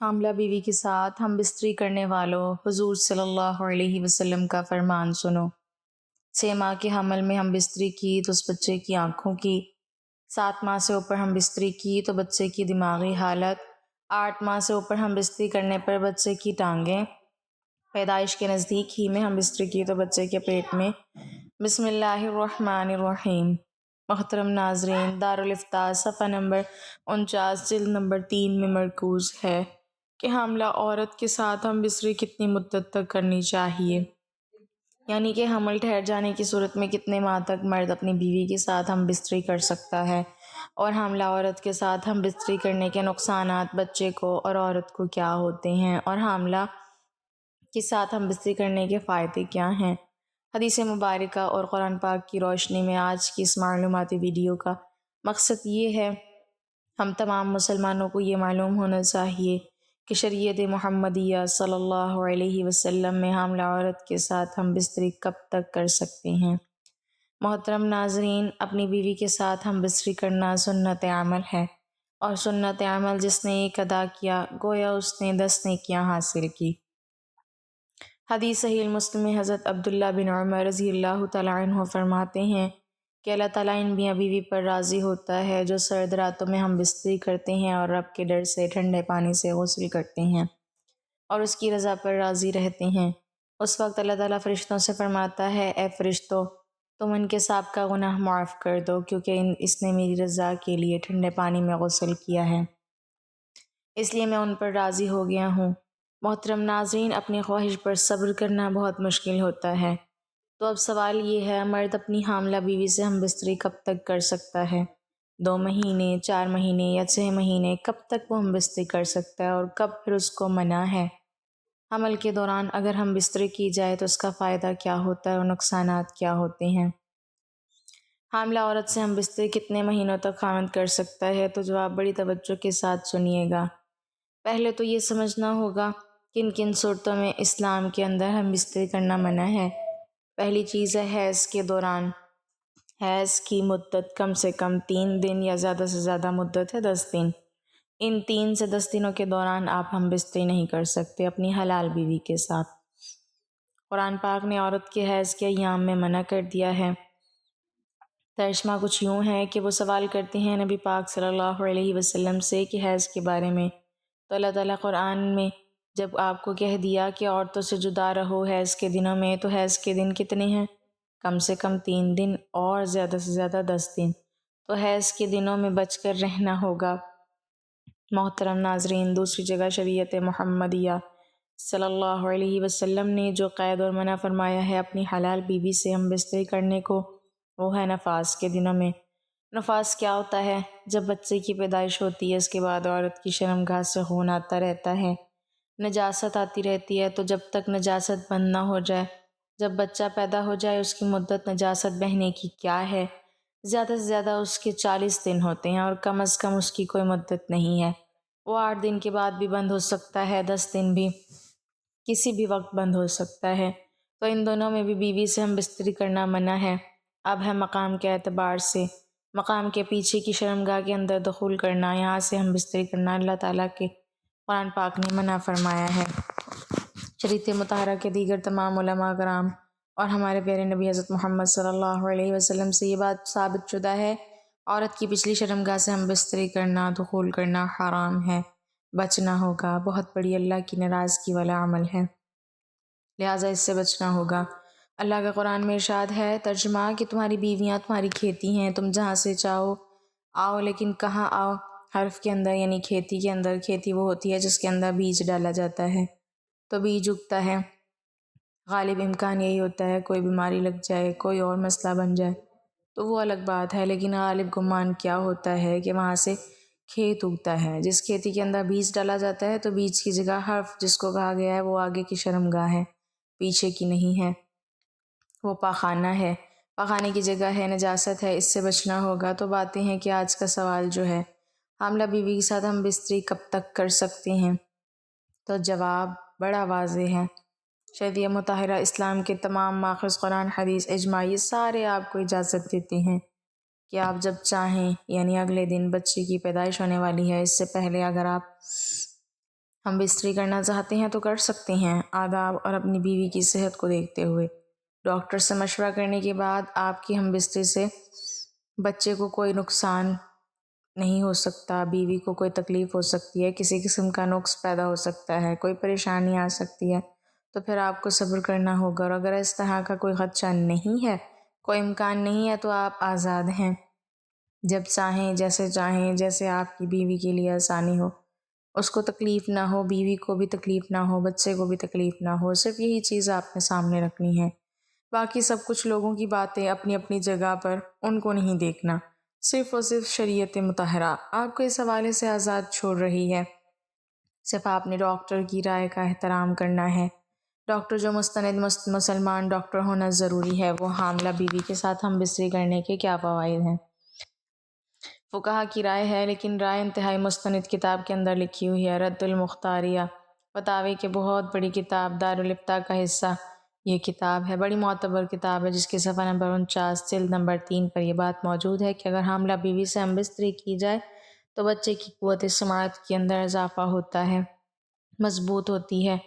حاملہ بیوی کے ساتھ ہم بستری کرنے والوں حضور صلی اللہ علیہ وسلم کا فرمان سنو۔ 6 ماہ کے حمل میں ہم بستری کی تو اس بچے کی آنکھوں کی، 7 ماہ سے اوپر ہم بستری کی تو بچے کی دماغی حالت، 8 ماہ سے اوپر ہم بستری کرنے پر بچے کی ٹانگیں، پیدائش کے نزدیک ہی میں ہم بستری کی تو بچے کے پیٹ میں۔ بسم اللہ الرحمن الرحیم۔ محترم ناظرین، دارالافتاء صفحہ نمبر 49 جلد نمبر 3 میں مرکوز ہے کہ حاملہ عورت کے ساتھ ہم بستری کتنی مدت تک کرنی چاہیے، یعنی کہ حمل ٹھہر جانے کی صورت میں کتنے ماہ تک مرد اپنی بیوی کے ساتھ ہم بستری کر سکتا ہے، اور حاملہ عورت کے ساتھ ہم بستری کرنے کے نقصانات بچے کو اور عورت کو کیا ہوتے ہیں، اور حاملہ کے ساتھ ہم بستری کرنے کے فائدے کیا ہیں۔ حدیث مبارکہ اور قرآن پاک کی روشنی میں آج کی اس معلوماتی ویڈیو کا مقصد یہ ہے، ہم تمام مسلمانوں کو یہ معلوم ہونا چاہیے کہ شریعت محمدیہ صلی اللہ علیہ وسلم میں حاملہ عورت کے ساتھ ہم بستری کب تک کر سکتے ہیں۔ محترم ناظرین، اپنی بیوی کے ساتھ ہم بستری کرنا سنت عمل ہے، اور سنت عمل جس نے ایک ادا کیا گویا اس نے 10 نیکیاں حاصل کی۔ حدیث صحیح مسلم میں حضرت عبداللہ بن عمر رضی اللہ تعالیٰ عنہ فرماتے ہیں کہ اللہ تعالیٰ ان میاں بیوی پر راضی ہوتا ہے جو سرد راتوں میں ہم بستری کرتے ہیں اور رب کے ڈر سے ٹھنڈے پانی سے غسل کرتے ہیں اور اس کی رضا پر راضی رہتے ہیں۔ اس وقت اللہ تعالیٰ فرشتوں سے فرماتا ہے، اے فرشتوں، تم ان کے سابقہ گناہ معاف کر دو، کیونکہ اس نے میری رضا کے لیے ٹھنڈے پانی میں غسل کیا ہے، اس لیے میں ان پر راضی ہو گیا ہوں۔ محترم ناظرین، اپنی خواہش پر صبر کرنا بہت مشکل ہوتا ہے، تو اب سوال یہ ہے، مرد اپنی حاملہ بیوی سے ہم بستری کب تک کر سکتا ہے؟ 2 مہینے، 4 مہینے یا 6 مہینے، کب تک وہ ہم بستری کر سکتا ہے، اور کب پھر اس کو منع ہے؟ حمل کے دوران اگر ہم بستری کی جائے تو اس کا فائدہ کیا ہوتا ہے اور نقصانات کیا ہوتے ہیں؟ حاملہ عورت سے ہم بستری کتنے مہینوں تک خاوند کر سکتا ہے؟ تو جواب بڑی توجہ کے ساتھ سنیے گا۔ پہلے تو یہ سمجھنا ہوگا کن کن صورتوں میں اسلام کے اندر ہم بستری کرنا منع ہے۔ پہلی چیز ہے حیض کے دوران۔ حیض کی مدت کم سے کم 3 دن یا زیادہ سے زیادہ مدت ہے 10 دن۔ ان 3 سے 10 دنوں کے دوران آپ ہم بستری نہیں کر سکتے اپنی حلال بیوی کے ساتھ۔ قرآن پاک نے عورت کے حیض کے ایام میں منع کر دیا ہے۔ ترجمہ کچھ یوں ہے کہ وہ سوال کرتے ہیں نبی پاک صلی اللہ علیہ وسلم سے کہ حیض کے بارے میں، تو اللہ تعالیٰ قرآن میں جب آپ کو کہہ دیا کہ عورتوں سے جدا رہو حیض کے دنوں میں، تو حیض کے دن کتنے ہیں؟ کم سے کم 3 دن اور زیادہ سے زیادہ 10 دن، تو حیض کے دنوں میں بچ کر رہنا ہوگا۔ محترم ناظرین، دوسری جگہ شریعت محمدیہ صلی اللہ علیہ وسلم نے جو قید اور منع فرمایا ہے اپنی حلال بیوی سے ہم بستری کرنے کو، وہ ہے نفاس کے دنوں میں۔ نفاس کیا ہوتا ہے؟ جب بچے کی پیدائش ہوتی ہے اس کے بعد عورت کی شرمگاہ سے خون آتا رہتا ہے، نجاست آتی رہتی ہے، تو جب تک نجاست بند نہ ہو جائے، جب بچہ پیدا ہو جائے، اس کی مدت نجاست بہنے کی کیا ہے؟ زیادہ سے زیادہ اس کے 40 دن ہوتے ہیں، اور کم از کم اس کی کوئی مدت نہیں ہے۔ وہ 8 دن کے بعد بھی بند ہو سکتا ہے، 10 دن بھی، کسی بھی وقت بند ہو سکتا ہے، تو ان دونوں میں بھی بیوی سے ہم بستری کرنا منع ہے۔ اب ہے مقام کے اعتبار سے، مقام کے پیچھے کی شرمگاہ کے اندر دخول کرنا، یہاں سے ہم بستری کرنا اللہ تعالیٰ کے قرآن پاک نے منع فرمایا ہے۔ شریعت مطہرہ کے دیگر تمام علماء کرام اور ہمارے پیارے نبی حضرت محمد صلی اللہ علیہ وسلم سے یہ بات ثابت شدہ ہے، عورت کی پچھلی شرمگاہ سے ہم بستری کرنا، دخول کرنا حرام ہے، بچنا ہوگا، بہت بڑی اللہ کی ناراضگی والا عمل ہے، لہٰذا اس سے بچنا ہوگا۔ اللہ کا قرآن میں ارشاد ہے، ترجمہ، کہ تمہاری بیویاں تمہاری کھیتی ہیں، تم جہاں سے چاہو آؤ، لیکن کہاں آؤ؟ حرف کے اندر، یعنی کھیتی کے اندر۔ کھیتی وہ ہوتی ہے جس کے اندر بیج ڈالا جاتا ہے، تو بیج اگتا ہے، غالب امکان یہی ہوتا ہے کوئی بیماری لگ جائے، کوئی اور مسئلہ بن جائے، تو وہ الگ بات ہے، لیکن غالب گمان کیا ہوتا ہے کہ وہاں سے کھیت اگتا ہے۔ جس کھیتی کے اندر بیج ڈالا جاتا ہے تو بیج کی جگہ حرف جس کو کہا گیا ہے وہ آگے کی شرمگاہ ہے، پیچھے کی نہیں ہے، وہ پاخانہ ہے، پاخانے کی جگہ ہے، نجاست ہے، اس سے بچنا ہوگا۔ تو باتیں ہیں کہ آج کا سوال جو ہے، حاملہ بیوی کے ساتھ ہم بستری کب تک کر سکتے ہیں؟ تو جواب بڑا واضح ہے۔ شریعت مطہرہ، اسلام کے تمام ماخذ، قرآن، حدیث، اجماع، یہ سارے آپ کو اجازت دیتے ہیں کہ آپ جب چاہیں، یعنی اگلے دن بچے کی پیدائش ہونے والی ہے، اس سے پہلے اگر آپ ہم بستری کرنا چاہتے ہیں تو کر سکتے ہیں، آداب اور اپنی بیوی کی صحت کو دیکھتے ہوئے۔ ڈاکٹر سے مشورہ کرنے کے بعد آپ کی ہم بستری سے بچے کو کوئی نقصان نہیں ہو سکتا، بیوی کو کوئی تکلیف ہو سکتی ہے، کسی قسم کا نقص پیدا ہو سکتا ہے، کوئی پریشانی آ سکتی ہے، تو پھر آپ کو صبر کرنا ہوگا۔ اور اگر اس طرح کا کوئی خدشہ نہیں ہے، کوئی امکان نہیں ہے، تو آپ آزاد ہیں، جب چاہیں جیسے آپ کی بیوی کے لیے آسانی ہو، اس کو تکلیف نہ ہو، بیوی کو بھی تکلیف نہ ہو، بچے کو بھی تکلیف نہ ہو، صرف یہی چیز آپ نے سامنے رکھنی ہے۔ باقی سب کچھ لوگوں کی باتیں اپنی اپنی جگہ پر، ان کو نہیں دیکھنا، صرف اور صرف شریعت مطہرہ آپ کو اس حوالے سے آزاد چھوڑ رہی ہے۔ صرف آپ نے ڈاکٹر کی رائے کا احترام کرنا ہے۔ ڈاکٹر جو مستند مسلمان ڈاکٹر ہونا ضروری ہے، وہ حاملہ بیوی کے ساتھ ہم بستری کرنے کے کیا فوائد ہیں؟ فقہا کی رائے ہے، لیکن رائے انتہائی مستند کتاب کے اندر لکھی ہوئی ہے، رد المختاریہ، فتاوی کے بہت بڑی کتاب، دارالفتاء کا حصہ یہ کتاب ہے، بڑی معتبر کتاب ہے، جس کے صفحہ نمبر 49 جلد نمبر 3 پر یہ بات موجود ہے کہ اگر حاملہ بیوی سے ہم بستری کی جائے تو بچے کی قوت سماعت کے اندر اضافہ ہوتا ہے، مضبوط ہوتی ہے،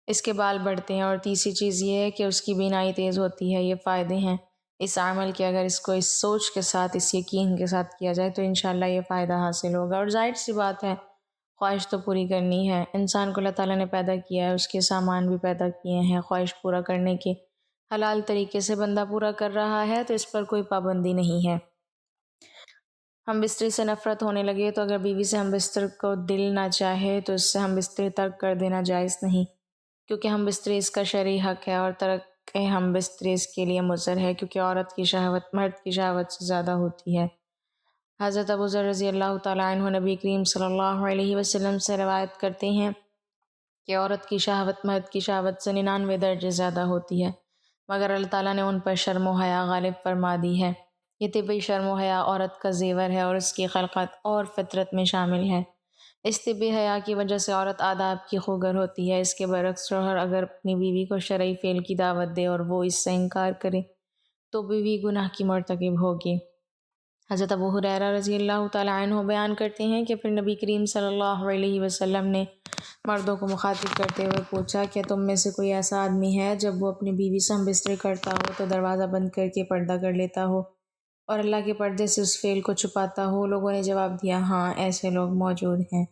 اس کے بال بڑھتے ہیں، اور تیسری چیز یہ ہے کہ اس کی بینائی تیز ہوتی ہے۔ یہ فائدے ہیں اس عمل کے، اگر اس کو اس سوچ کے ساتھ، اس یقین کے ساتھ کیا جائے تو انشاءاللہ یہ فائدہ حاصل ہوگا۔ اور ظاہر سی بات ہے، خواہش تو پوری کرنی ہے، انسان کو اللہ تعالیٰ نے پیدا کیا ہے، اس کے سامان بھی پیدا کیے ہیں، خواہش پورا کرنے کے حلال طریقے سے بندہ پورا کر رہا ہے تو اس پر کوئی پابندی نہیں ہے۔ ہم بستری سے نفرت ہونے لگے تو اگر بیوی سے ہم بستر کو دل نہ چاہے تو اس سے ہم بستری ترک کر دینا جائز نہیں، کیونکہ ہم بستری اس کا شرعی حق ہے، اور ترک ہم بستری اس کے لیے مضر ہے، کیونکہ عورت کی شہوت مرد کی شہوت سے زیادہ ہوتی ہے۔ حضرت ابو ذر رضی اللہ تعالیٰ عنہ نبی کریم صلی اللہ علیہ وسلم سے روایت کرتے ہیں کہ عورت کی شہوت مرد کی شہوت سے 99 درجے زیادہ ہوتی ہے، مگر اللہ تعالیٰ نے ان پر شرم و حیا غالب فرما دی ہے۔ یہ طبی شرم و حیا عورت کا زیور ہے اور اس کی خلقت اور فطرت میں شامل ہے۔ اس طبی حیا کی وجہ سے عورت آداب کی خوگر ہوتی ہے۔ اس کے برعکس شوہر اگر اپنی بیوی کو شرعی فعل کی دعوت دے اور وہ اس سے انکار کرے تو بیوی گناہ کی مرتکب ہوگی۔ حضرت ابو ہریرہ رضی اللہ تعالیٰ عنہ بیان کرتے ہیں کہ پھر نبی کریم صلی اللہ علیہ وسلم نے مردوں کو مخاطب کرتے ہوئے پوچھا کہ تم میں سے کوئی ایسا آدمی ہے جب وہ اپنی بیوی سے ہم بستری کرتا ہو تو دروازہ بند کر کے پردہ کر لیتا ہو اور اللہ کے پردے سے اس فعل کو چھپاتا ہو؟ لوگوں نے جواب دیا، ہاں ایسے لوگ موجود ہیں۔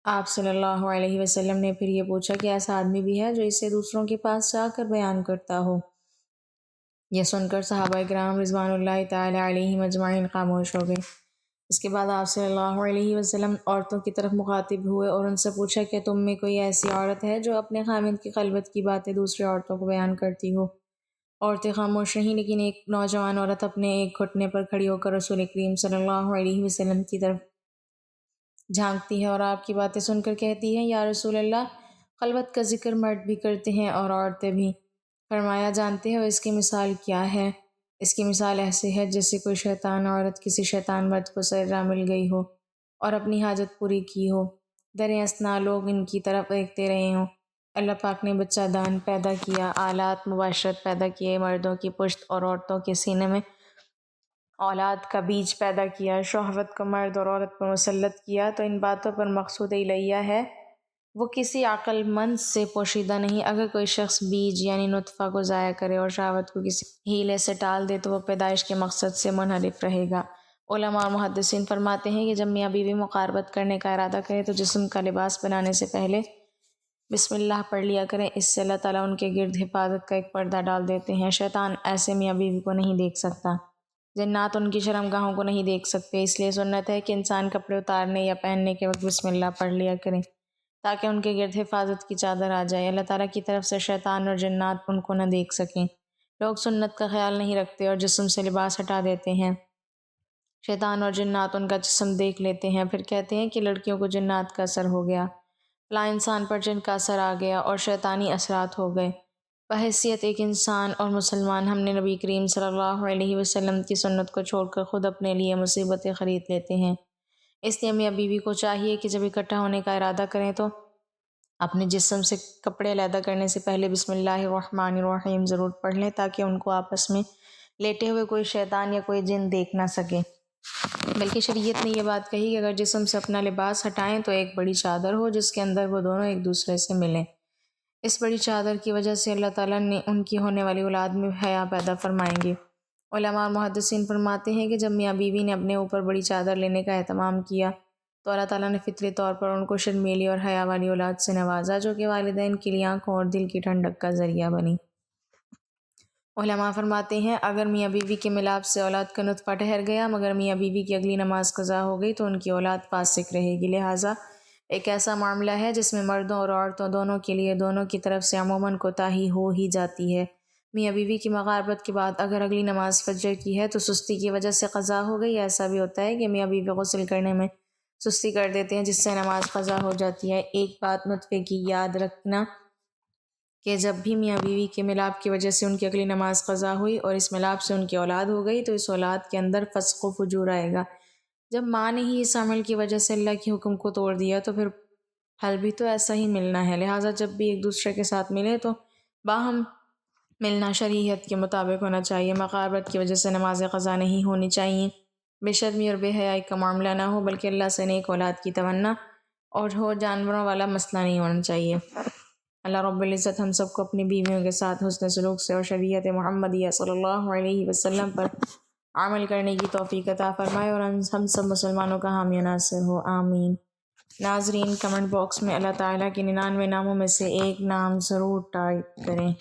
آپ صلی اللہ علیہ وسلم نے پھر یہ پوچھا کہ ایسا آدمی بھی ہے جو اسے دوسروں کے پاس جا کر بیان کرتا ہو؟ یہ سن کر صحابہ کرام رضوان اللہ تعالی علیہم اجمعین خاموش ہو گئے۔ اس کے بعد آپ صلی اللہ علیہ وسلم عورتوں کی طرف مخاطب ہوئے اور ان سے پوچھا کہ تم میں کوئی ایسی عورت ہے جو اپنے خامند کی خلوت کی باتیں دوسری عورتوں کو بیان کرتی ہو؟ عورتیں خاموش رہیں، لیکن ایک نوجوان عورت اپنے ایک گھٹنے پر کھڑی ہو کر رسول کریم صلی اللہ علیہ وسلم کی طرف جھانکتی ہے اور آپ کی باتیں سن کر کہتی ہے، یا رسول اللہ، خلوت کا ذکر مرد بھی کرتے ہیں اور عورتیں بھی۔ فرمایا، جانتے ہو اس کی مثال کیا ہے؟ اس کی مثال ایسے ہے جیسے کوئی شیطان عورت کسی شیطان مرد کو سرا مل گئی ہو اور اپنی حاجت پوری کی ہو، در اثنا لوگ ان کی طرف دیکھتے رہے ہوں۔ اللہ پاک نے بچہ دان پیدا کیا، آلات مباشرت پیدا کیے، مردوں کی پشت اور عورتوں کے سینے میں اولاد کا بیج پیدا کیا، شہوت کو مرد اور عورت پر مسلط کیا، تو ان باتوں پر مقصود الہیہ ہے، وہ کسی عقل مند سے پوشیدہ نہیں۔ اگر کوئی شخص بیج یعنی نطفہ کو ضائع کرے اور شہوت کو کسی ہیلے سے ٹال دے تو وہ پیدائش کے مقصد سے منحرف رہے گا۔ علماء اور محدثین فرماتے ہیں کہ جب میاں بیوی مقاربت کرنے کا ارادہ کرے تو جسم کا لباس بنانے سے پہلے بسم اللہ پڑھ لیا کریں، اس سے اللہ تعالیٰ ان کے گرد حفاظت کا ایک پردہ ڈال دیتے ہیں۔ شیطان ایسے میاں بیوی کو نہیں دیکھ سکتا، جنات ان کی شرمگاہوں کو نہیں دیکھ سکتے، اس لیے سنت ہے کہ انسان کپڑے اتارنے یا پہننے کے وقت بسم اللہ پڑھ لیا کریں تاکہ ان کے گرد حفاظت کی چادر آ جائے، اللہ تعالیٰ کی طرف سے شیطان اور جنات ان کو نہ دیکھ سکیں۔ لوگ سنت کا خیال نہیں رکھتے اور جسم سے لباس ہٹا دیتے ہیں۔ شیطان اور جنات ان کا جسم دیکھ لیتے ہیں، پھر کہتے ہیں کہ لڑکیوں کو جنات کا اثر ہو گیا، فلاں انسان پر جن کا اثر آ گیا اور شیطانی اثرات ہو گئے۔ بحیثیت ایک انسان اور مسلمان ہم نے نبی کریم صلی اللہ علیہ وسلم کی سنت کو چھوڑ کر خود اپنے لیے مصیبتیں خرید لیتے ہیں۔ اس لیے میاں بیوی کو چاہیے کہ جب اکٹھا ہونے کا ارادہ کریں تو اپنے جسم سے کپڑے علیحدہ کرنے سے پہلے بسم اللہ الرحمن الرحیم ضرور پڑھ لیں تاکہ ان کو آپس میں لیٹے ہوئے کوئی شیطان یا کوئی جن دیکھ نہ سکے۔ بلکہ شریعت نے یہ بات کہی کہ اگر جسم سے اپنا لباس ہٹائیں تو ایک بڑی چادر ہو جس کے اندر وہ دونوں ایک دوسرے سے ملیں۔ اس بڑی چادر کی وجہ سے اللہ تعالیٰ نے ان کی ہونے والی اولاد میں حیا پیدا فرمائیں گے۔ علماء اور محدثین فرماتے ہیں کہ جب میاں بیوی نے اپنے اوپر بڑی چادر لینے کا اہتمام کیا تو اللہ تعالیٰ نے فطری طور پر ان کو شرمیلی اور حیا والی اولاد سے نوازا، جو کہ والدین کے لیے آنکھوں اور دل کی ٹھنڈک کا ذریعہ بنی۔ علماء فرماتے ہیں اگر میاں بیوی کے ملاپ سے اولاد کا نطفہ ٹھہر گیا مگر میاں بیوی کی اگلی نماز قضا ہو گئی تو ان کی اولاد فاسق رہے گی۔ لہٰذا ایک ایسا معاملہ ہے جس میں مردوں اور عورتوں دونوں کے لیے دونوں کی طرف سے عموماً کوتاہی ہو ہی جاتی ہے۔ میاں بیوی کی مغاربت کے بعد اگر اگلی نماز فجر کی ہے تو سستی کی وجہ سے قضا ہو گئی۔ ایسا بھی ہوتا ہے کہ میاں بیوی غسل کرنے میں سستی کر دیتے ہیں جس سے نماز قضا ہو جاتی ہے۔ ایک بات نطفے کی یاد رکھنا کہ جب بھی میاں بیوی کے ملاپ کی وجہ سے ان کی اگلی نماز قضا ہوئی اور اس ملاپ سے ان کی اولاد ہو گئی تو اس اولاد کے اندر فسق و فجور آئے گا۔ جب ماں نے ہی اس عمل کی وجہ سے اللہ کے حکم کو توڑ دیا تو پھر پھل بھی تو ایسا ہی ملنا ہے۔ لہٰذا جب بھی ایک دوسرے کے ساتھ ملے تو باہم ملنا شریعت کے مطابق ہونا چاہیے۔ مغاربت کی وجہ سے نماز قضا نہیں ہونی چاہیے۔ بے شرمی اور بے حیائی کا معاملہ نہ ہو بلکہ اللہ سے نیک اولاد کی تمنا اور ہو، جانوروں والا مسئلہ نہیں ہونا چاہیے۔ اللہ رب العزت ہم سب کو اپنی بیویوں کے ساتھ حسن سلوک سے اور شریعت محمدیہ صلی اللہ علیہ وسلم پر عمل کرنے کی توفیق عطا فرمائے اور ہم سب مسلمانوں کا حامی و ناصر ہو، آمین۔ ناظرین، کمنٹ باکس میں اللہ تعالیٰ کے 99 ناموں میں سے ایک نام ضرور ٹائپ کریں۔